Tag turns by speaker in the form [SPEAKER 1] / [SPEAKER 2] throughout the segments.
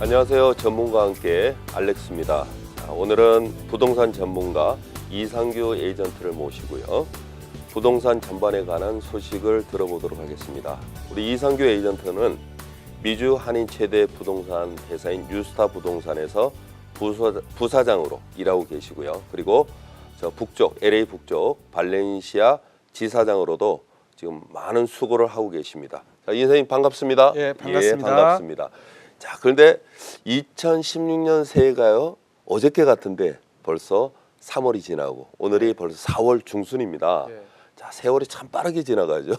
[SPEAKER 1] 안녕하세요. 전문가와 함께 알렉스입니다. 오늘은 부동산 전문가 이상규 에이전트를 모시고요. 부동산 전반에 관한 소식을 들어보도록 하겠습니다. 우리 이상규 에이전트는 미주 한인 최대 부동산 회사인 뉴스타 부동산에서 부사장으로 일하고 계시고요. 그리고 저 북쪽, LA 북쪽 발렌시아 지사장으로도 지금 많은 수고를 하고 계십니다. 자, 이 선생님 반갑습니다.
[SPEAKER 2] 예, 반갑습니다.
[SPEAKER 1] 예, 반갑습니다. 자, 그런데 2016년 새해가요. 어저께 같은데 벌써 3월이 지나고 오늘이 벌써 4월 중순입니다.
[SPEAKER 2] 예.
[SPEAKER 1] 자, 세월이 참 빠르게 지나가죠.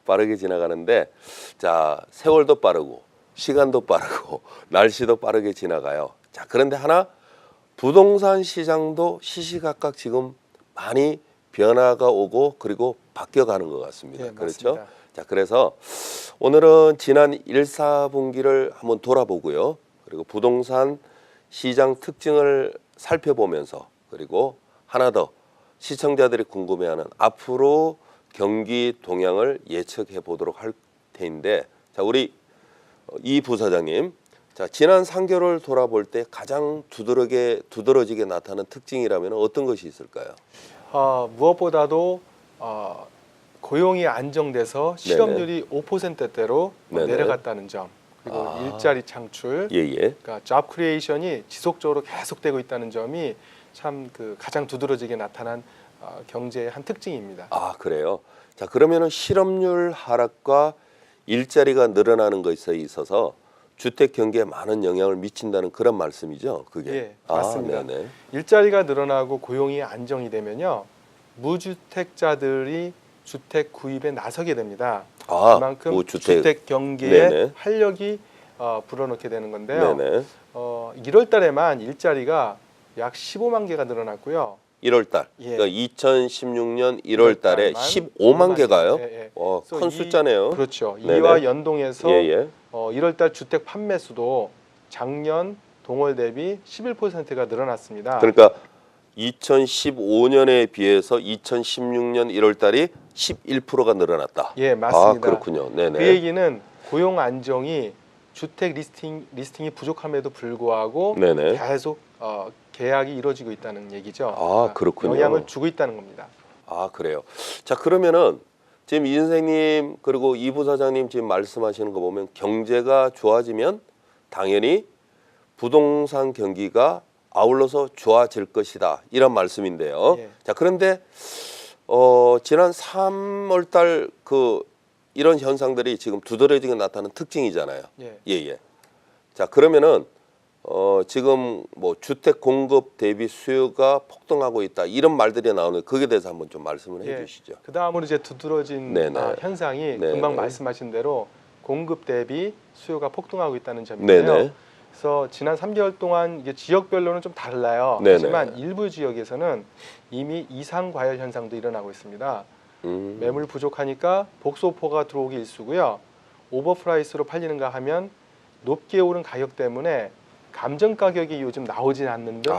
[SPEAKER 1] 빠르게 지나가는데 자, 세월도 빠르고 시간도 빠르고 날씨도 빠르게 지나가요. 자, 그런데 하나 부동산 시장도 시시각각 지금 많이 변화가 오고 그리고 바뀌어가는 것 같습니다.
[SPEAKER 2] 예,
[SPEAKER 1] 그렇죠?
[SPEAKER 2] 맞습니다.
[SPEAKER 1] 자, 그래서 오늘은 지난 1, 4분기를 한번 돌아보고요. 그리고 부동산 시장 특징을 살펴보면서 그리고 하나 더 시청자들이 궁금해하는 앞으로 경기 동향을 예측해 보도록 할 텐데, 자, 우리 이 부사장님, 자, 지난 3개월을 돌아볼 때 가장 두드러지게 나타나는 특징이라면 어떤 것이 있을까요?
[SPEAKER 2] 무엇보다도 고용이 안정돼서 실업률이 5%대로
[SPEAKER 1] 네네.
[SPEAKER 2] 내려갔다는 점, 그리고 일자리 창출,
[SPEAKER 1] 예예.
[SPEAKER 2] 그러니까 잡 크리에이션이 지속적으로 계속되고 있다는 점이 참 그 가장 두드러지게 나타난 경제의 한 특징입니다.
[SPEAKER 1] 아, 그래요. 자, 그러면은 실업률 하락과 일자리가 늘어나는 것에 있어서 주택 경기에 많은 영향을 미친다는 그런 말씀이죠. 그게.
[SPEAKER 2] 예, 맞습니다.
[SPEAKER 1] 네네.
[SPEAKER 2] 일자리가 늘어나고 고용이 안정이 되면요, 무주택자들이 주택 구입에 나서게 됩니다. 그만큼 주택 경기에
[SPEAKER 1] 네네.
[SPEAKER 2] 활력이 불어넣게 되는 건데요.
[SPEAKER 1] 네네.
[SPEAKER 2] 1월 달에만 일자리가 약 15만 개가 늘어났고요.
[SPEAKER 1] 1월 달.
[SPEAKER 2] 예.
[SPEAKER 1] 그러니까 2016년 1월 달에 15만 개가요?
[SPEAKER 2] 예, 예.
[SPEAKER 1] 큰 숫자네요.
[SPEAKER 2] 그렇죠.
[SPEAKER 1] 네네.
[SPEAKER 2] 이와 연동해서
[SPEAKER 1] 예예.
[SPEAKER 2] 1월 달 주택 판매 수도 작년 동월 대비 11%가 늘어났습니다.
[SPEAKER 1] 그러니까 2015년에 비해서 2016년 1월 달이 11%가 늘어났다.
[SPEAKER 2] 예, 맞습니다.
[SPEAKER 1] 아, 그렇군요. 네네.
[SPEAKER 2] 그 얘기는 고용 안정이 주택 리스팅이 부족함에도 불구하고
[SPEAKER 1] 네네.
[SPEAKER 2] 계속 계약이 이루어지고 있다는 얘기죠.
[SPEAKER 1] 아, 그렇군요.
[SPEAKER 2] 영향을 주고 있다는 겁니다.
[SPEAKER 1] 아, 그래요. 자, 그러면은 지금 이 선생님 그리고 이 부사장님 지금 말씀하시는 거 보면 경제가 좋아지면 당연히 부동산 경기가 아울러서 좋아질 것이다, 이런 말씀인데요.
[SPEAKER 2] 예.
[SPEAKER 1] 자, 그런데 지난 3월 달 이런 현상들이 지금 두드러지게 나타나는 특징이잖아요.
[SPEAKER 2] 예.
[SPEAKER 1] 예. 자, 그러면은 지금 뭐 주택 공급 대비 수요가 폭등하고 있다, 이런 말들이 나오는데 거기에 대해서 한번 좀 말씀을
[SPEAKER 2] 예.
[SPEAKER 1] 해주시죠.
[SPEAKER 2] 그 다음으로 이제 두드러진
[SPEAKER 1] 네네.
[SPEAKER 2] 현상이
[SPEAKER 1] 네네.
[SPEAKER 2] 금방 말씀하신 대로 공급 대비 수요가 폭등하고 있다는 점인데요.
[SPEAKER 1] 네네.
[SPEAKER 2] 그래서 지난 3개월 동안 이게 지역별로는 좀 달라요.
[SPEAKER 1] 네네.
[SPEAKER 2] 하지만 일부 지역에서는 이미 이상 과열 현상도 일어나고 있습니다. 매물 부족하니까 복소포가 들어오기 일쑤고요. 오버프라이스로 팔리는가 하면 높게 오른 가격 때문에 감정 가격이 요즘 나오진 않는 등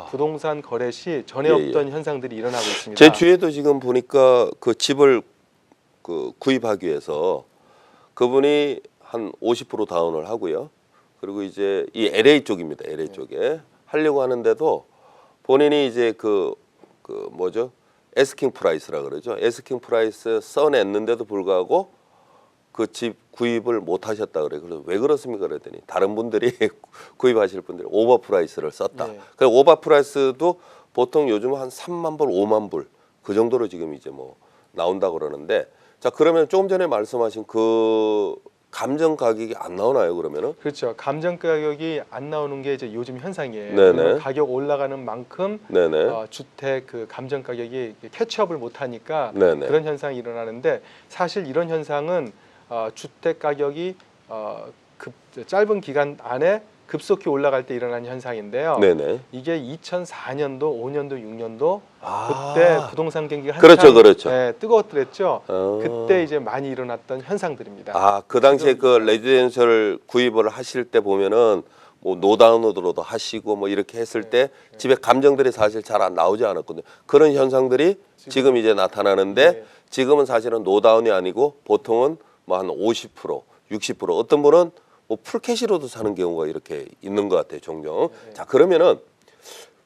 [SPEAKER 2] 부동산 거래 시 전에 없던 현상들이 일어나고 있습니다.
[SPEAKER 1] 제 주위에도 지금 보니까 그 집을 구입하기 위해서 그분이 한 50% 다운을 하고요. 그리고 이제 이 LA 쪽입니다. LA 쪽에 하려고 하는데도 본인이 이제 뭐죠? 에스킹 프라이스라 그러죠. 에스킹 프라이스 써냈는데도 불구하고 그 집 구입을 못 하셨다 그래요. 그래서 왜 그렇습니까? 그랬더니 다른 분들이 구입하실 분들이 오버 프라이스를 썼다.
[SPEAKER 2] 네.
[SPEAKER 1] 그 오버 프라이스도 보통 요즘 한 3만 불, 5만 불 그 정도로 지금 이제 뭐 나온다 그러는데, 자, 그러면 조금 전에 말씀하신 그 감정 가격이 안 나오나요, 그러면은?
[SPEAKER 2] 그렇죠. 감정 가격이 안 나오는 게 이제 요즘 현상이에요.
[SPEAKER 1] 네네.
[SPEAKER 2] 가격 올라가는 만큼
[SPEAKER 1] 네네.
[SPEAKER 2] 주택 그 감정 가격이 캐치업을 못 하니까
[SPEAKER 1] 네네.
[SPEAKER 2] 그런 현상이 일어나는데, 사실 이런 현상은 주택 가격이 짧은 기간 안에 급속히 올라갈 때 일어나는 현상인데요.
[SPEAKER 1] 네네.
[SPEAKER 2] 이게 2004년도, 5년도, 6년도 그때 부동산 경기가
[SPEAKER 1] 그렇죠,
[SPEAKER 2] 한창
[SPEAKER 1] 그렇죠.
[SPEAKER 2] 뜨거웠더랬죠. 그때 이제 많이 일어났던 현상들입니다.
[SPEAKER 1] 그 당시에 그 레지던셜 구입을 하실 때 보면은 뭐 노다운로드로도 하시고 뭐 이렇게 했을 때 집에 감정들이 사실 잘 안 나오지 않았거든요. 그런 현상들이 지금 이제 나타나는데, 지금은 사실은 노다운이 아니고 보통은 뭐 한 50%, 60%, 어떤 분은 뭐 풀캐시로도 사는 경우가 이렇게 있는 것 같아요, 종종.
[SPEAKER 2] 네.
[SPEAKER 1] 자, 그러면은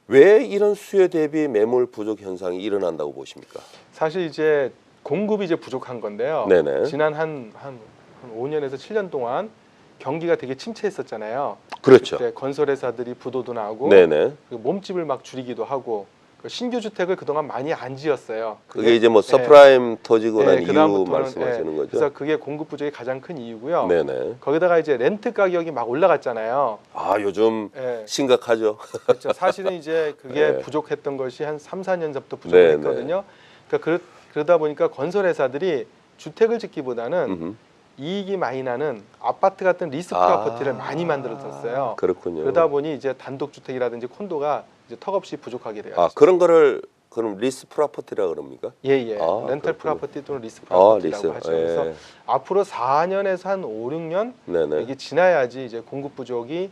[SPEAKER 1] 왜 이런 수요 대비 매물 부족 현상이 일어난다고 보십니까?
[SPEAKER 2] 사실 이제 공급이 이제 부족한 건데요.
[SPEAKER 1] 네네.
[SPEAKER 2] 지난 한 5년에서 7년 동안 경기가 되게 침체했었잖아요.
[SPEAKER 1] 그렇죠.
[SPEAKER 2] 그때 건설회사들이 부도도 나고
[SPEAKER 1] 네네.
[SPEAKER 2] 그 몸집을 막 줄이기도 하고 그 신규 주택을 그동안 많이 안 지었어요.
[SPEAKER 1] 그게 이제 뭐
[SPEAKER 2] 예,
[SPEAKER 1] 서프라임 터지고 난 이유
[SPEAKER 2] 그다음부터는,
[SPEAKER 1] 말씀하시는 거죠?
[SPEAKER 2] 그래서 그게 공급 부족이 가장 큰 이유고요.
[SPEAKER 1] 네네.
[SPEAKER 2] 거기다가 이제 렌트 가격이 막 올라갔잖아요.
[SPEAKER 1] 아, 요즘
[SPEAKER 2] 예,
[SPEAKER 1] 심각하죠.
[SPEAKER 2] 그렇죠. 사실은 이제 그게
[SPEAKER 1] 네.
[SPEAKER 2] 부족했던 것이 한 3, 4년 전부터
[SPEAKER 1] 네,
[SPEAKER 2] 부족했거든요. 그러니까 그러다 보니까 건설회사들이 주택을 짓기보다는
[SPEAKER 1] 음흠.
[SPEAKER 2] 이익이 많이 나는 아파트 같은 리스 프로퍼티를 많이 만들었었어요.
[SPEAKER 1] 그렇군요.
[SPEAKER 2] 그러다 보니 이제 단독 주택이라든지 콘도가 이제 턱없이 부족하게 돼요.
[SPEAKER 1] 아, 그런 거를 그럼 리스 프로퍼티라 그럽니까?
[SPEAKER 2] 예예.
[SPEAKER 1] 아,
[SPEAKER 2] 렌탈
[SPEAKER 1] 그렇군요.
[SPEAKER 2] 프로퍼티 또는 리스
[SPEAKER 1] 아,
[SPEAKER 2] 프로퍼티라고
[SPEAKER 1] 리스.
[SPEAKER 2] 하죠.
[SPEAKER 1] 예.
[SPEAKER 2] 그래서 앞으로 4년에서 한 5, 6년
[SPEAKER 1] 네네.
[SPEAKER 2] 이게 지나야지 이제 공급 부족이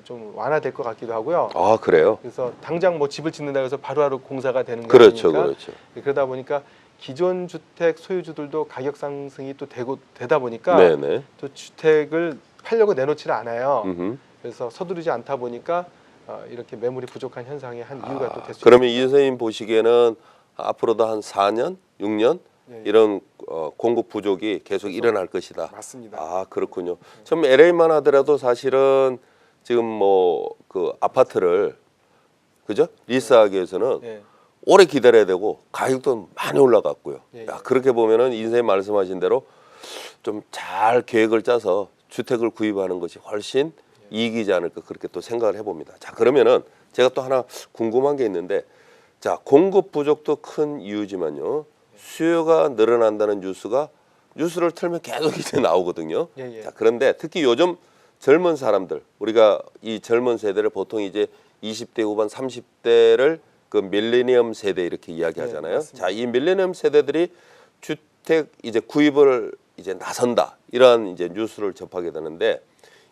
[SPEAKER 2] 좀 완화될 것 같기도 하고요.
[SPEAKER 1] 아, 그래요?
[SPEAKER 2] 그래서 당장 뭐 집을 짓는다고 해서 바로바로 공사가 되는 게
[SPEAKER 1] 그렇죠,
[SPEAKER 2] 아니니까
[SPEAKER 1] 그렇죠.
[SPEAKER 2] 그러다 보니까 기존 주택 소유주들도 가격 상승이 또 되다 보니까
[SPEAKER 1] 네네.
[SPEAKER 2] 또 주택을 팔려고 내놓지를 않아요.
[SPEAKER 1] 음흠.
[SPEAKER 2] 그래서 서두르지 않다 보니까 이렇게 매물이 부족한 현상의 한 이유가 또 될 수
[SPEAKER 1] 그러면 이
[SPEAKER 2] 있습니다.
[SPEAKER 1] 선생님 보시기에는 앞으로도 한 4년, 6년
[SPEAKER 2] 예, 예.
[SPEAKER 1] 이런 공급 부족이 계속 일어날 것이다.
[SPEAKER 2] 맞습니다.
[SPEAKER 1] 아, 그렇군요. 처음 LA만 하더라도 사실은 지금 뭐 그 아파트를 그죠? 리스하기 위해서는
[SPEAKER 2] 예.
[SPEAKER 1] 오래 기다려야 되고 가격도 많이 올라갔고요.
[SPEAKER 2] 예, 예.
[SPEAKER 1] 야, 그렇게 보면은 인생님 말씀하신 대로 좀 잘 계획을 짜서 주택을 구입하는 것이 훨씬 이익이지 않을까 그렇게 또 생각을 해봅니다. 자, 그러면은 제가 또 하나 궁금한 게 있는데, 자, 공급 부족도 큰 이유지만요, 수요가 늘어난다는 뉴스를 틀면 계속 이제 나오거든요.
[SPEAKER 2] 예, 예.
[SPEAKER 1] 자, 그런데 특히 요즘 젊은 사람들, 우리가 이 젊은 세대를 보통 이제 20대 후반 30대를 그 밀레니엄 세대 이렇게 이야기하잖아요.
[SPEAKER 2] 맞습니다.
[SPEAKER 1] 자, 이 밀레니엄 세대들이 주택 이제 구입을 이제 나선다, 이러한 이제 뉴스를 접하게 되는데,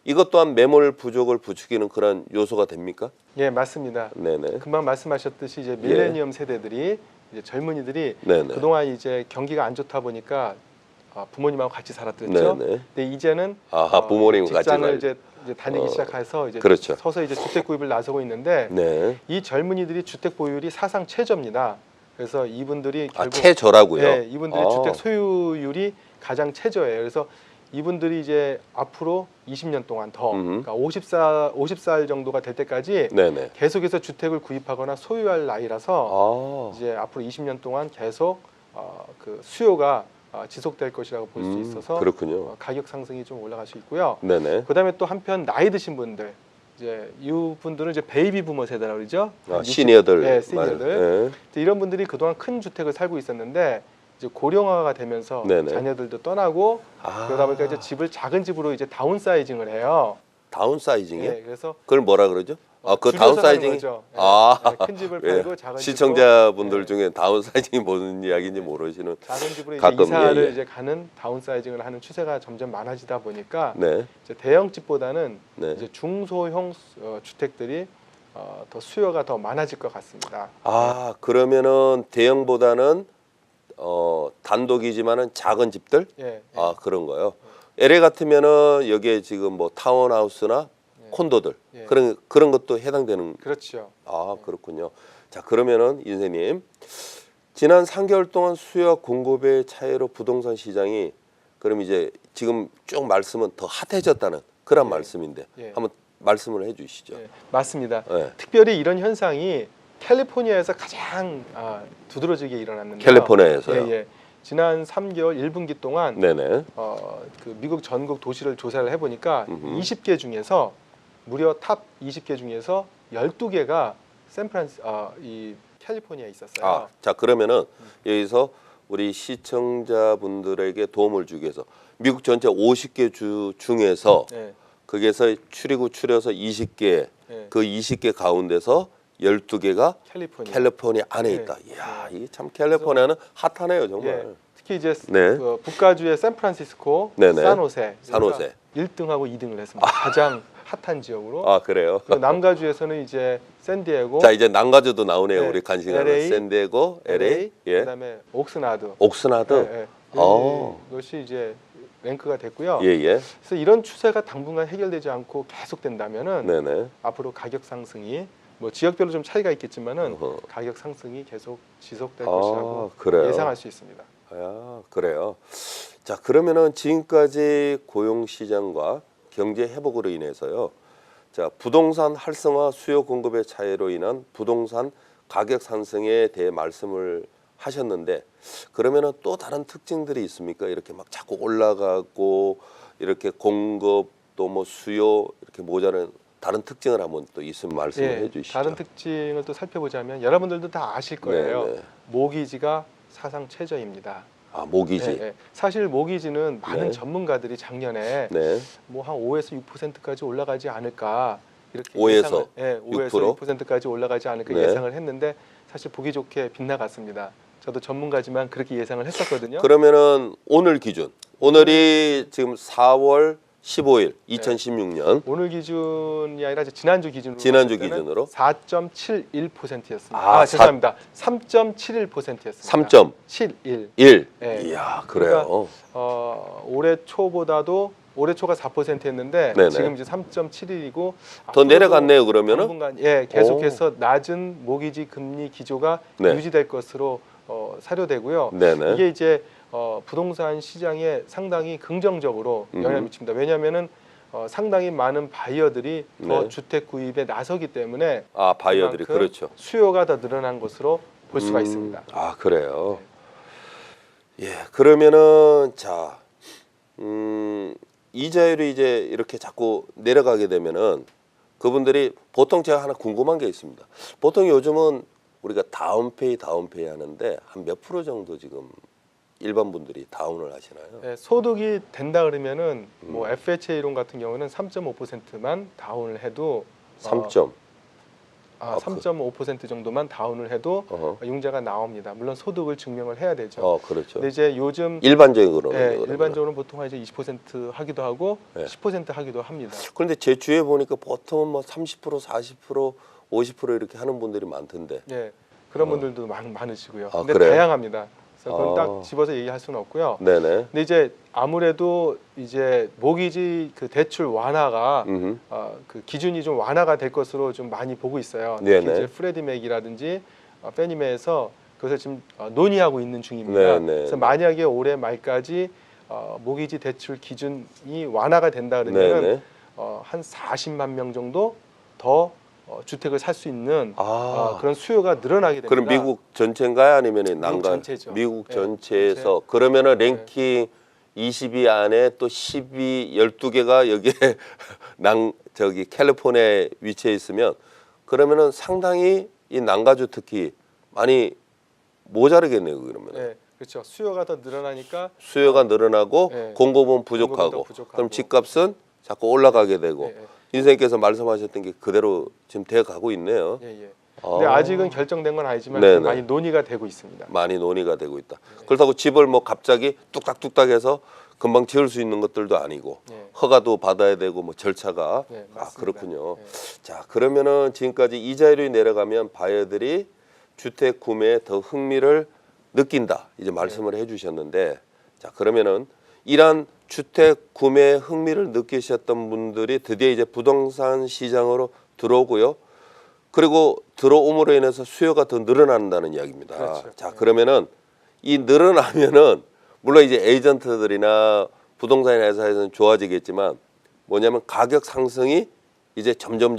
[SPEAKER 1] 이것 또한 매물 부족을 부추기는 그런 요소가 됩니까?
[SPEAKER 2] 예, 맞습니다.
[SPEAKER 1] 네네.
[SPEAKER 2] 금방 말씀하셨듯이 이제 밀레니엄 세대들이 이제 젊은이들이
[SPEAKER 1] 네네.
[SPEAKER 2] 그동안 이제 경기가 안 좋다 보니까 부모님하고 같이 살았죠.
[SPEAKER 1] 네네.
[SPEAKER 2] 근데 이제는
[SPEAKER 1] 아하, 부모님과 같이
[SPEAKER 2] 직장을
[SPEAKER 1] 살.
[SPEAKER 2] 이제 다니기 시작해서 이제
[SPEAKER 1] 그렇죠.
[SPEAKER 2] 서서 이제 주택 구입을 나서고 있는데
[SPEAKER 1] 네.
[SPEAKER 2] 이 젊은이들이 주택 보유율이 사상 최저입니다. 그래서 이분들이
[SPEAKER 1] 아,
[SPEAKER 2] 결국
[SPEAKER 1] 최저라고요?
[SPEAKER 2] 예, 이분들이
[SPEAKER 1] 아.
[SPEAKER 2] 주택 소유율이 가장 최저예요. 그래서 이분들이 이제 앞으로 20년 동안 더 그러니까 50살 정도가 될 때까지
[SPEAKER 1] 네네.
[SPEAKER 2] 계속해서 주택을 구입하거나 소유할 나이라서
[SPEAKER 1] 아.
[SPEAKER 2] 이제 앞으로 20년 동안 계속 그 수요가 지속될 것이라고 볼 수 있어서
[SPEAKER 1] 그렇군요.
[SPEAKER 2] 가격 상승이 좀 올라갈 수 있고요.
[SPEAKER 1] 네네.
[SPEAKER 2] 그다음에 또 한편 나이 드신 분들 이제 이분들은 이제 베이비 부머 세대라고 그러죠.
[SPEAKER 1] 아, 시니어들.
[SPEAKER 2] 네, 시니어들.
[SPEAKER 1] 네.
[SPEAKER 2] 이런 분들이 그동안 큰 주택을 살고 있었는데 이제 고령화가 되면서
[SPEAKER 1] 네네.
[SPEAKER 2] 자녀들도 떠나고
[SPEAKER 1] 아.
[SPEAKER 2] 그러다 보니까 이제 집을 작은 집으로 이제 다운사이징을 해요.
[SPEAKER 1] 다운사이징이요?
[SPEAKER 2] 예, 그래서
[SPEAKER 1] 그걸 뭐라 그러죠? 아, 그
[SPEAKER 2] 줄여서
[SPEAKER 1] 다운사이징이.
[SPEAKER 2] 하는 거죠. 예,
[SPEAKER 1] 아.
[SPEAKER 2] 예, 큰 집을
[SPEAKER 1] 예.
[SPEAKER 2] 팔고 작은
[SPEAKER 1] 시청자분들
[SPEAKER 2] 집으로,
[SPEAKER 1] 중에 다운사이징이 무슨 이야기인지 모르시는.
[SPEAKER 2] 작은 집으로 이제
[SPEAKER 1] 가끔,
[SPEAKER 2] 이사를
[SPEAKER 1] 예, 예.
[SPEAKER 2] 이제 가는 다운사이징을 하는 추세가 점점 많아지다 보니까
[SPEAKER 1] 네.
[SPEAKER 2] 이제 대형 집보다는
[SPEAKER 1] 네.
[SPEAKER 2] 이제 중소형 주택들이 더 수요가 더 많아질 것 같습니다.
[SPEAKER 1] 아, 그러면은 대형보다는 단독이지만은 작은 집들?
[SPEAKER 2] 예, 예.
[SPEAKER 1] 아, 그런 거요. LA 같으면은 여기에 지금 뭐 타운하우스나 콘도들
[SPEAKER 2] 예.
[SPEAKER 1] 그런 것도 해당되는.
[SPEAKER 2] 그렇죠.
[SPEAKER 1] 아, 그렇군요. 자, 그러면은 인생님, 지난 3개월 동안 수요와 공급의 차이로 부동산 시장이 그럼 이제 지금 쭉 말씀은 더 핫해졌다는 그런
[SPEAKER 2] 예.
[SPEAKER 1] 말씀인데
[SPEAKER 2] 예.
[SPEAKER 1] 한번 말씀을 해주시죠.
[SPEAKER 2] 예, 맞습니다.
[SPEAKER 1] 네.
[SPEAKER 2] 특별히 이런 현상이 캘리포니아에서 가장 두드러지게 일어났는데요.
[SPEAKER 1] 캘리포니아에서요.
[SPEAKER 2] 예, 예. 지난 3개월 1분기 동안
[SPEAKER 1] 네네.
[SPEAKER 2] 그 미국 전국 도시를 조사를 해보니까
[SPEAKER 1] 음흠.
[SPEAKER 2] 20개 중에서 무려 탑 20개 중에서 12개가 이 캘리포니아에 있었어요.
[SPEAKER 1] 아, 자, 그러면은 여기서 우리 시청자분들에게 도움을 주기 위해서 미국 전체 50개 주 중에서
[SPEAKER 2] 예,
[SPEAKER 1] 거기에서 추려서 20개,
[SPEAKER 2] 예.
[SPEAKER 1] 그 20개 가운데서 12개가 캘리포니아 안에
[SPEAKER 2] 예.
[SPEAKER 1] 있다. 이야, 이게 참 캘리포니아는 핫하네요, 정말.
[SPEAKER 2] 예. 특히 이제
[SPEAKER 1] 네.
[SPEAKER 2] 그 북가주의 샌프란시스코,
[SPEAKER 1] 네네.
[SPEAKER 2] 산호세,
[SPEAKER 1] 산호세.
[SPEAKER 2] 1등하고 2등을 했습니다. 가장 핫한 지역으로.
[SPEAKER 1] 아, 그래요.
[SPEAKER 2] 그리고 남가주에서는 이제 샌디에고,
[SPEAKER 1] 자, 이제 남가주도 나오네요.
[SPEAKER 2] 네.
[SPEAKER 1] 우리 관심하는
[SPEAKER 2] LA,
[SPEAKER 1] 샌디에고, LA, 예.
[SPEAKER 2] 그다음에 옥스나드.
[SPEAKER 1] 옥스나드.
[SPEAKER 2] 예, 예.
[SPEAKER 1] 어.
[SPEAKER 2] 이것이 이제 랭크가 됐고요.
[SPEAKER 1] 예, 예.
[SPEAKER 2] 그래서 이런 추세가 당분간 해결되지 않고 계속된다면은
[SPEAKER 1] 네네.
[SPEAKER 2] 앞으로 가격 상승이 뭐 지역별로 좀 차이가 있겠지만은
[SPEAKER 1] 어허.
[SPEAKER 2] 가격 상승이 계속 지속될
[SPEAKER 1] 아,
[SPEAKER 2] 것이라고
[SPEAKER 1] 그래요?
[SPEAKER 2] 예상할 수 있습니다.
[SPEAKER 1] 아, 그래요. 자, 그러면은 지금까지 고용 시장과 경제 회복으로 인해서요. 자, 부동산 활성화 수요 공급의 차이로 인한 부동산 가격 상승에 대해 말씀을 하셨는데 그러면은 또 다른 특징들이 있습니까? 이렇게 막 자꾸 올라가고 이렇게 공급 또 뭐 수요 이렇게 모자란 다른 특징을 한번 또 있으면 말씀을
[SPEAKER 2] 예,
[SPEAKER 1] 해주시죠.
[SPEAKER 2] 다른 특징을 또 살펴보자면 여러분들도 다 아실 거예요.
[SPEAKER 1] 네네.
[SPEAKER 2] 모기지가 사상 최저입니다.
[SPEAKER 1] 아, 모기지.
[SPEAKER 2] 예, 예. 사실 모기지는 많은
[SPEAKER 1] 네.
[SPEAKER 2] 전문가들이 작년에
[SPEAKER 1] 네.
[SPEAKER 2] 뭐 한 5에서 6%까지 올라가지 않을까 이렇게
[SPEAKER 1] 5에서
[SPEAKER 2] 예상을, 5에서 6%까지 올라가지 않을까
[SPEAKER 1] 네.
[SPEAKER 2] 예상을 했는데 사실 보기 좋게 빗나갔습니다. 저도 전문가지만 그렇게 예상을 했었거든요.
[SPEAKER 1] 그러면은 오늘 기준 오늘이 지금 4월 15일 2016년
[SPEAKER 2] 오늘 기준이 아니라 지난주 기준으로
[SPEAKER 1] 지난주
[SPEAKER 2] 봤을 때는
[SPEAKER 1] 기준으로
[SPEAKER 2] 4.71%였습니다.
[SPEAKER 1] 아,
[SPEAKER 2] 죄송합니다. 3.71%였습니다.
[SPEAKER 1] 3.1.
[SPEAKER 2] 71. 예.
[SPEAKER 1] 이야, 그래요.
[SPEAKER 2] 올해 초보다도 올해 초가 4%였는데
[SPEAKER 1] 네네.
[SPEAKER 2] 지금 이제 3.71이고
[SPEAKER 1] 더 내려갔네요, 그러면은.
[SPEAKER 2] 당분간 계속해서 낮은 모기지 금리 기조가
[SPEAKER 1] 네.
[SPEAKER 2] 유지될 것으로 사료되고요.
[SPEAKER 1] 네네.
[SPEAKER 2] 이게 이제 부동산 시장에 상당히 긍정적으로 영향을 미칩니다. 왜냐하면은 상당히 많은 바이어들이 더
[SPEAKER 1] 네.
[SPEAKER 2] 주택 구입에 나서기 때문에
[SPEAKER 1] 아, 바이어들이
[SPEAKER 2] 그만큼
[SPEAKER 1] 그렇죠.
[SPEAKER 2] 수요가 더 늘어난 것으로 볼 수가 있습니다.
[SPEAKER 1] 아, 그래요. 예, 그러면은 자, 이자율이 이제 이렇게 자꾸 내려가게 되면은 그분들이 보통 제가 하나 궁금한 게 있습니다. 보통 요즘은 우리가 다운페이 하는데 한 몇 프로 정도 지금 일반 분들이 다운을 하시나요?
[SPEAKER 2] 네, 소득이 된다 그러면은 뭐 FHA 이론 같은 경우는 3.5%만 다운을 해도
[SPEAKER 1] 3점.
[SPEAKER 2] 3.5% 정도만 다운을 해도
[SPEAKER 1] 어허.
[SPEAKER 2] 융자가 나옵니다. 물론 소득을 증명을 해야 되죠.
[SPEAKER 1] 그렇죠.
[SPEAKER 2] 근데 이제 요즘
[SPEAKER 1] 일반적으로는
[SPEAKER 2] 일반적으로는 보통 이제 20% 하기도 하고
[SPEAKER 1] 네.
[SPEAKER 2] 10% 하기도 합니다.
[SPEAKER 1] 그런데 제 주위에 보니까 보통은 뭐 30%, 40%, 50% 이렇게 하는 분들이 많던데.
[SPEAKER 2] 예, 그런 분들도 많으시고요.
[SPEAKER 1] 아,
[SPEAKER 2] 근데
[SPEAKER 1] 그래요?
[SPEAKER 2] 다양합니다. 그래서 그건
[SPEAKER 1] 아.
[SPEAKER 2] 딱 집어서 얘기할 수는 없고요.
[SPEAKER 1] 네네.
[SPEAKER 2] 근데 이제 아무래도 이제 모기지 그 대출 완화가
[SPEAKER 1] 음흠.
[SPEAKER 2] 그 기준이 좀 완화가 될 것으로 좀 많이 보고 있어요.
[SPEAKER 1] 네네.
[SPEAKER 2] 특히 이제 프레디맥이라든지 페니메에서 그것을 지금 논의하고 있는 중입니다.
[SPEAKER 1] 네네.
[SPEAKER 2] 그래서 만약에 올해 말까지 모기지 대출 기준이 완화가 된다 그러면
[SPEAKER 1] 네네.
[SPEAKER 2] 한 40만 명 정도 더 주택을 살 수 있는 그런 수요가 늘어나게 됩니다.
[SPEAKER 1] 그럼 미국 전체인가요? 아니면
[SPEAKER 2] 미국
[SPEAKER 1] 난간?
[SPEAKER 2] 전체죠.
[SPEAKER 1] 미국
[SPEAKER 2] 네,
[SPEAKER 1] 전체에서 그러면은 랭킹 20위 안에 또 12, 12개가 여기에 저기 캘리포니아에 위치해 있으면 그러면은 상당히 이 난가주 특히 많이 모자르겠네요. 그러면
[SPEAKER 2] 네, 그렇죠. 수요가 더 늘어나니까
[SPEAKER 1] 수요가 늘어나고
[SPEAKER 2] 네.
[SPEAKER 1] 공급은 부족하고 그럼 집값은 자꾸 올라가게 되고 선생님께서 말씀하셨던 게 그대로 지금 돼 가고 있네요.
[SPEAKER 2] 예. 근데 아직은 결정된 건 아니지만
[SPEAKER 1] 네네.
[SPEAKER 2] 많이 논의가 되고 있습니다.
[SPEAKER 1] 많이 논의가 되고 있다. 그렇다고 집을 뭐 갑자기 뚝딱뚝딱해서 금방 지을 수 있는 것들도 아니고
[SPEAKER 2] 네.
[SPEAKER 1] 허가도 받아야 되고 뭐 절차가
[SPEAKER 2] 맞습니다.
[SPEAKER 1] 그렇군요.
[SPEAKER 2] 네.
[SPEAKER 1] 자, 그러면은 지금까지 이자율이 내려가면 바이어들이 주택 구매에 더 흥미를 느낀다. 이제 말씀을 해주셨는데 자, 그러면은 이런 주택 구매에 흥미를 느끼셨던 분들이 드디어 이제 부동산 시장으로 들어오고요. 그리고 들어옴으로 인해서 수요가 더 늘어난다는 이야기입니다.
[SPEAKER 2] 그렇죠.
[SPEAKER 1] 자, 그러면은 이 늘어나면은 물론 이제 에이전트들이나 부동산 회사에서는 좋아지겠지만 뭐냐면 가격 상승이 이제 점점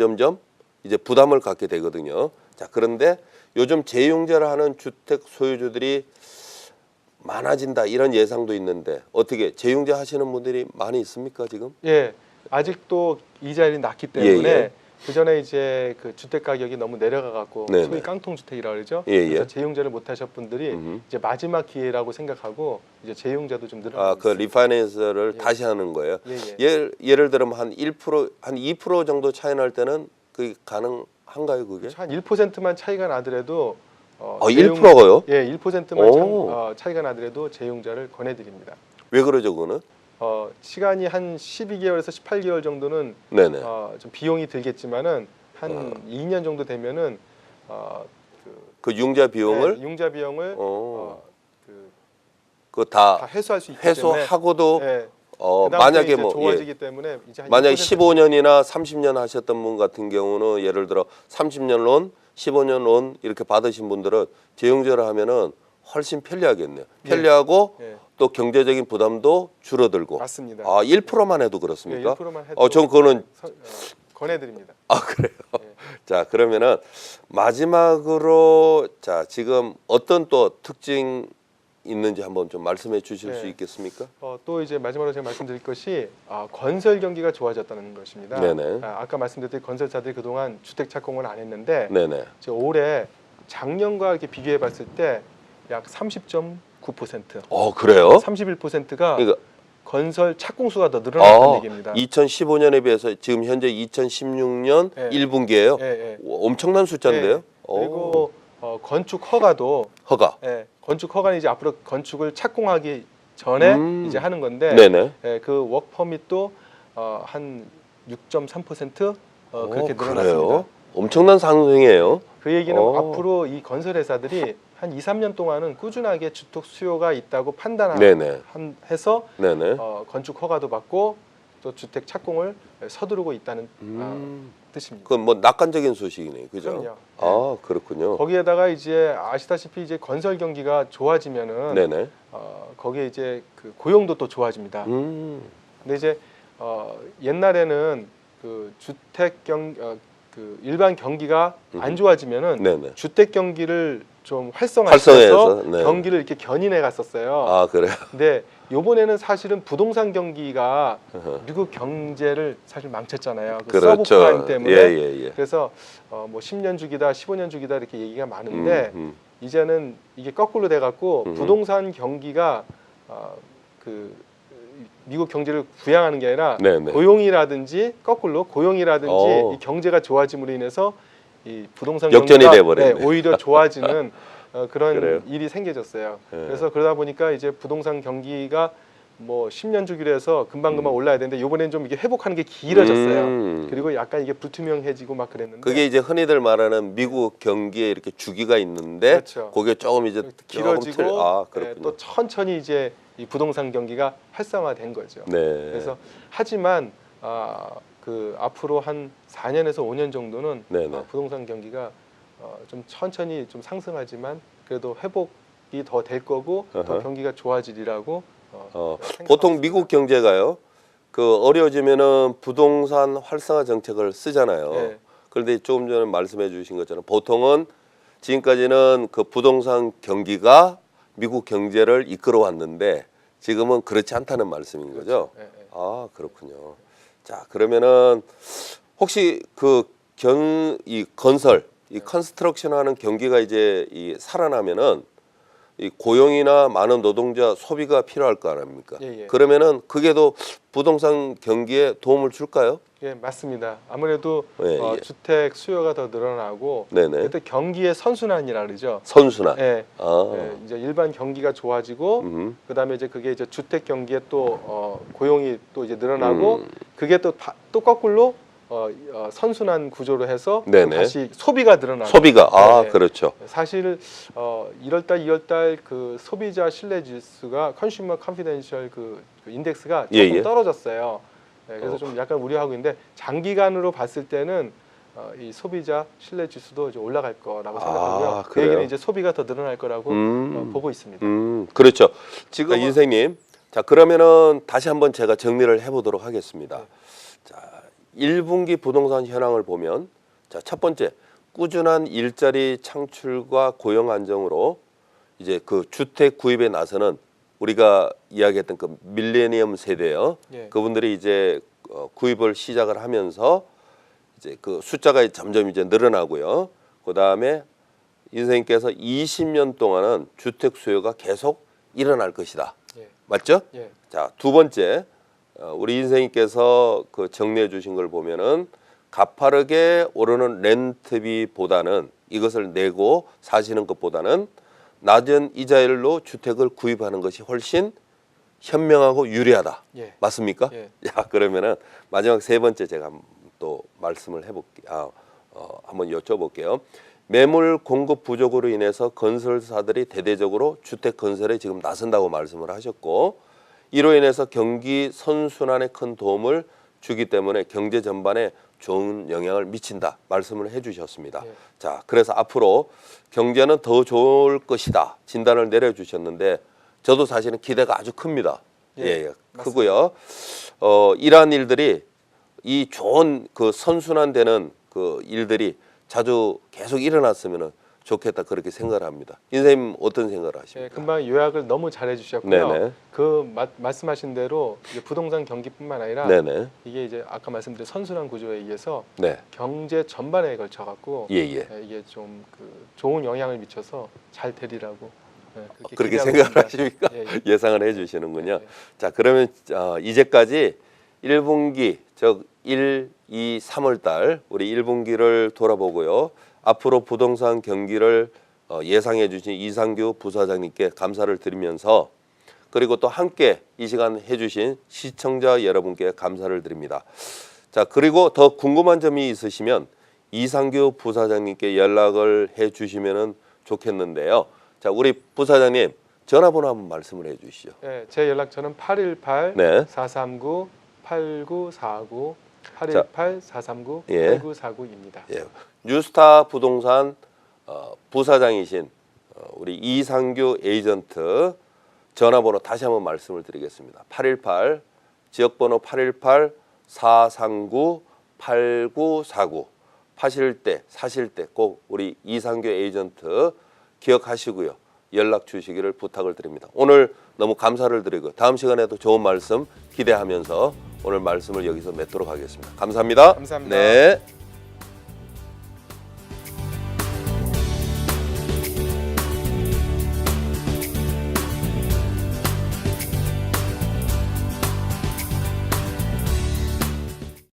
[SPEAKER 1] 이제 부담을 갖게 되거든요. 자, 그런데 요즘 재용제를 하는 주택 소유주들이 많아진다 이런 예상도 있는데 어떻게 재용제 하시는 분들이 많이 있습니까 지금?
[SPEAKER 2] 예, 아직도 이자율이 낮기 때문에
[SPEAKER 1] 예.
[SPEAKER 2] 그 전에 이제 그 주택 가격이 너무 내려가 갖고
[SPEAKER 1] 네네.
[SPEAKER 2] 소위 깡통 주택이라 그러죠.
[SPEAKER 1] 예.
[SPEAKER 2] 그래서 재용제를 못 하셨 분들이 이제 마지막 기회라고 생각하고 이제 재용제도 좀 늘어나고
[SPEAKER 1] 그
[SPEAKER 2] 있습니다.
[SPEAKER 1] 리파이낸스를
[SPEAKER 2] 예.
[SPEAKER 1] 다시 하는 거예요.
[SPEAKER 2] 예.
[SPEAKER 1] 예를 들면 한 1%, 한 2% 정도 차이 날 때는 그게 가능한가요, 그게?
[SPEAKER 2] 한 1%만 차이가 나더라도
[SPEAKER 1] 1%가요?
[SPEAKER 2] 예, 1%만
[SPEAKER 1] 오.
[SPEAKER 2] 차이가 나더라도 재용자를 권해드립니다.
[SPEAKER 1] 왜 그러죠, 그거는?
[SPEAKER 2] 시간이 한 12개월에서 18개월 정도는
[SPEAKER 1] 네네.
[SPEAKER 2] 좀 비용이 들겠지만은 한 2년 정도 되면은
[SPEAKER 1] 그 융자 비용을
[SPEAKER 2] 융자 비용을
[SPEAKER 1] 그거 다
[SPEAKER 2] 회수할 수 있기
[SPEAKER 1] 회수하고도
[SPEAKER 2] 때문에 그다음부터
[SPEAKER 1] 만약에
[SPEAKER 2] 이제
[SPEAKER 1] 뭐
[SPEAKER 2] 좋아지기 때문에 이제 한
[SPEAKER 1] 만약에
[SPEAKER 2] 6%
[SPEAKER 1] 15년이나 30년 하셨던 분 같은 경우는 예를 들어 30년 론, 15년 론 이렇게 받으신 분들은 재용제를 하면은 훨씬 편리하겠네요. 편리하고
[SPEAKER 2] 예.
[SPEAKER 1] 또 경제적인 부담도 줄어들고.
[SPEAKER 2] 맞습니다.
[SPEAKER 1] 아, 1%만 해도
[SPEAKER 2] 예,
[SPEAKER 1] 그렇습니까?
[SPEAKER 2] 1%만 해도
[SPEAKER 1] 전 그거는
[SPEAKER 2] 권해드립니다.
[SPEAKER 1] 아, 그래요.
[SPEAKER 2] 예.
[SPEAKER 1] 자, 그러면은 마지막으로 자, 지금 어떤 또 특징 있는지 한번 좀 말씀해 주실 수
[SPEAKER 2] 네.
[SPEAKER 1] 있겠습니까?
[SPEAKER 2] 또 이제 마지막으로 제가 말씀드릴 것이 건설 경기가 좋아졌다는 것입니다.
[SPEAKER 1] 네네.
[SPEAKER 2] 아까 말씀드렸듯이 건설사들이 그동안 주택 착공을 안 했는데
[SPEAKER 1] 네네.
[SPEAKER 2] 올해 작년과 이렇게 비교해 봤을 때 약 30.9%,
[SPEAKER 1] 그래요?
[SPEAKER 2] 31%가
[SPEAKER 1] 그러니까
[SPEAKER 2] 건설 착공 수가 더 늘어났다는 얘기입니다.
[SPEAKER 1] 2015년에 비해서 지금 현재 2016년
[SPEAKER 2] 예.
[SPEAKER 1] 1분기예요.
[SPEAKER 2] 예, 예.
[SPEAKER 1] 엄청난 숫자인데요.
[SPEAKER 2] 예. 그리고 건축 허가도
[SPEAKER 1] 허가.
[SPEAKER 2] 건축 허가는 이제 앞으로 건축을 착공하기 전에 이제 하는 건데
[SPEAKER 1] 네네.
[SPEAKER 2] 그 워크 퍼밋도 한 6.3% 그렇게 늘어났습니다.
[SPEAKER 1] 그래요? 엄청난 상승이에요.
[SPEAKER 2] 그 얘기는 앞으로 이 건설 회사들이 한 2, 3년 동안은 꾸준하게 주택 수요가 있다고 판단해서
[SPEAKER 1] 네네.
[SPEAKER 2] 건축 허가도 받고 또 주택 착공을 서두르고 있다는 뜻입니다.
[SPEAKER 1] 그건 뭐 낙관적인 소식이네요. 그죠?
[SPEAKER 2] 그럼요.
[SPEAKER 1] 아, 그렇군요.
[SPEAKER 2] 거기에다가 이제 아시다시피 이제 건설 경기가 좋아지면은
[SPEAKER 1] 네네.
[SPEAKER 2] 거기에 이제 그 고용도 또 좋아집니다. 근데 이제 옛날에는 그 그 일반 경기가 안 좋아지면은
[SPEAKER 1] 네네.
[SPEAKER 2] 주택 경기를 좀 활성화해서
[SPEAKER 1] 네.
[SPEAKER 2] 경기를 이렇게 견인해 갔었어요.
[SPEAKER 1] 아, 그래요?
[SPEAKER 2] 근데 요번에는 사실은 부동산 경기가 미국 경제를 사실 망쳤잖아요. 그
[SPEAKER 1] 그렇죠.
[SPEAKER 2] 서브프라임 때문에.
[SPEAKER 1] 예.
[SPEAKER 2] 그래서 뭐 10년 주기다, 15년 주기다 이렇게 얘기가 많은데 이제는 이게 거꾸로 돼 갖고 부동산 경기가 그 미국 경제를 부양하는 게 아니라
[SPEAKER 1] 네네.
[SPEAKER 2] 고용이라든지 거꾸로 고용이라든지 이 경제가 좋아짐으로 인해서 이 부동산
[SPEAKER 1] 역전이
[SPEAKER 2] 경기가
[SPEAKER 1] 돼버렸네.
[SPEAKER 2] 오히려 좋아지는 그런
[SPEAKER 1] 그래요?
[SPEAKER 2] 일이 생겨졌어요.
[SPEAKER 1] 네.
[SPEAKER 2] 그래서 그러다 보니까 이제 부동산 경기가 뭐 10년 주기로 해서 금방 올라야 되는데 이번에는 좀 이게 회복하는 게 길어졌어요. 그리고 약간 이게 불투명해지고 막 그랬는데
[SPEAKER 1] 그게 이제 흔히들 말하는 미국 경기에 이렇게 주기가 있는데
[SPEAKER 2] 그렇죠.
[SPEAKER 1] 그게 조금 이제
[SPEAKER 2] 길어지고
[SPEAKER 1] 그렇군요.
[SPEAKER 2] 또 천천히 이제 이 부동산 경기가 활성화된 거죠.
[SPEAKER 1] 네.
[SPEAKER 2] 그래서 하지만 그 앞으로 한 4년에서 5년 정도는 부동산 경기가 좀 천천히 좀 상승하지만 그래도 회복이 더 될 거고 더 경기가 좋아지리라고
[SPEAKER 1] 보통 미국 경제가요. 그 어려워지면은 부동산 활성화 정책을 쓰잖아요.
[SPEAKER 2] 네.
[SPEAKER 1] 그런데 조금 전에 말씀해 주신 것처럼 보통은 지금까지는 그 부동산 경기가 미국 경제를 이끌어 왔는데 지금은 그렇지 않다는 말씀인 거죠.
[SPEAKER 2] 그렇죠.
[SPEAKER 1] 아, 그렇군요. 자, 그러면은 혹시 이 건설, 이 컨스트럭션 하는 경기가 이제 살아나면은 이 고용이나 많은 노동자 소비가 필요할 거 아닙니까? 그러면은 그게 더 부동산 경기에 도움을 줄까요?
[SPEAKER 2] 예, 맞습니다. 아무래도
[SPEAKER 1] 예.
[SPEAKER 2] 주택 수요가 더 늘어나고 그때 경기의 선순환이라 그러죠.
[SPEAKER 1] 선순환.
[SPEAKER 2] 예, 이제 일반 경기가 좋아지고 그다음에 이제 그게 이제 주택 경기에 또 고용이 또 이제 늘어나고 그게 또 거꾸로 선순환 구조로 해서 다시 소비가 늘어나고
[SPEAKER 1] 소비가 그렇죠.
[SPEAKER 2] 사실 1월달, 2월달 그 소비자 신뢰 지수가 컨슈머 컨피덴셜 그 인덱스가 조금 떨어졌어요. 그래서 좀 약간 우려하고 있는데 장기간으로 봤을 때는 이 소비자 신뢰 지수도 이제 올라갈 거라고 생각하고요. 그 얘기는 이제 소비가 더 늘어날 거라고 보고 있습니다.
[SPEAKER 1] 그렇죠. 지금 인생님, 자 그러면은 다시 한번 제가 정리를 해보도록 하겠습니다. 자, 1분기 부동산 현황을 보면 자, 첫 번째 꾸준한 일자리 창출과 고용 안정으로 이제 그 주택 구입에 나서는 우리가 이야기했던 그 밀레니엄 세대요. 그분들이 이제 구입을 시작을 하면서 이제 그 숫자가 점점 이제 늘어나고요. 그 다음에 인생께서 20년 동안은 주택 수요가 계속 일어날 것이다. 맞죠? 자, 두 번째 우리 인생님께서 그 정리해 주신 걸 보면은 가파르게 오르는 렌트비보다는 이것을 내고 사시는 것보다는 낮은 이자율로 주택을 구입하는 것이 훨씬 현명하고 유리하다. 맞습니까? 야, 그러면은 마지막 세 번째 제가 또 말씀을 해볼게요. 한번 여쭤볼게요. 매물 공급 부족으로 인해서 건설사들이 대대적으로 주택 건설에 지금 나선다고 말씀을 하셨고 이로 인해서 경기 선순환에 큰 도움을 주기 때문에 경제 전반에 좋은 영향을 미친다 말씀을 해주셨습니다.
[SPEAKER 2] 예.
[SPEAKER 1] 자, 그래서 앞으로 경제는 더 좋을 것이다 진단을 내려주셨는데 저도 사실은 기대가 아주 큽니다.
[SPEAKER 2] 예,
[SPEAKER 1] 예,
[SPEAKER 2] 맞습니다.
[SPEAKER 1] 크고요. 이러한 일들이 이 좋은 그 선순환되는 그 일들이 자주 계속 일어났으면 좋겠다 그렇게 생각을 합니다. 인생님 어떤 생각을
[SPEAKER 2] 예,
[SPEAKER 1] 하십니까?
[SPEAKER 2] 금방 요약을 너무 잘 해주셨고요.
[SPEAKER 1] 네네.
[SPEAKER 2] 그 말씀하신 대로 이제 부동산 경기뿐만 아니라
[SPEAKER 1] 네네.
[SPEAKER 2] 이게 이제 아까 말씀드린 선순환 구조에 의해서
[SPEAKER 1] 네.
[SPEAKER 2] 경제 전반에 걸쳐 갖고
[SPEAKER 1] 예예.
[SPEAKER 2] 이게 좀 그 좋은 영향을 미쳐서 잘 되리라고
[SPEAKER 1] 그렇게
[SPEAKER 2] 기대하고
[SPEAKER 1] 생각을
[SPEAKER 2] 있습니다.
[SPEAKER 1] 하십니까?
[SPEAKER 2] 예, 예.
[SPEAKER 1] 예상을 해주시는군요.
[SPEAKER 2] 예.
[SPEAKER 1] 자, 그러면 이제까지 1분기 즉 1, 2, 3월 달 우리 1분기를 돌아보고요. 앞으로 부동산 경기를 예상해 주신 이상규 부사장님께 감사를 드리면서 그리고 또 함께 이 시간 해주신 시청자 여러분께 감사를 드립니다. 자, 그리고 더 궁금한 점이 있으시면 이상규 부사장님께 연락을 해 주시면 좋겠는데요. 자, 우리 부사장님 전화번호 한번 말씀을 해 주시죠.
[SPEAKER 2] 예, 제 연락처는 818
[SPEAKER 1] 네.
[SPEAKER 2] 439 8949
[SPEAKER 1] 자,
[SPEAKER 2] 818 439
[SPEAKER 1] 예.
[SPEAKER 2] 8949입니다.
[SPEAKER 1] 예, 뉴스타 부동산 부사장이신 우리 이상규 에이전트 전화번호 다시 한번 말씀을 드리겠습니다. 818 지역번호 818 439 8949 파실 때 사실 때 꼭 우리 이상규 에이전트 기억하시고요. 연락 주시기를 부탁을 드립니다. 오늘 너무 감사를 드리고 다음 시간에도 좋은 말씀 기대하면서 오늘 말씀을 여기서 맺도록 하겠습니다. 감사합니다.
[SPEAKER 2] 감사합니다.
[SPEAKER 1] 네.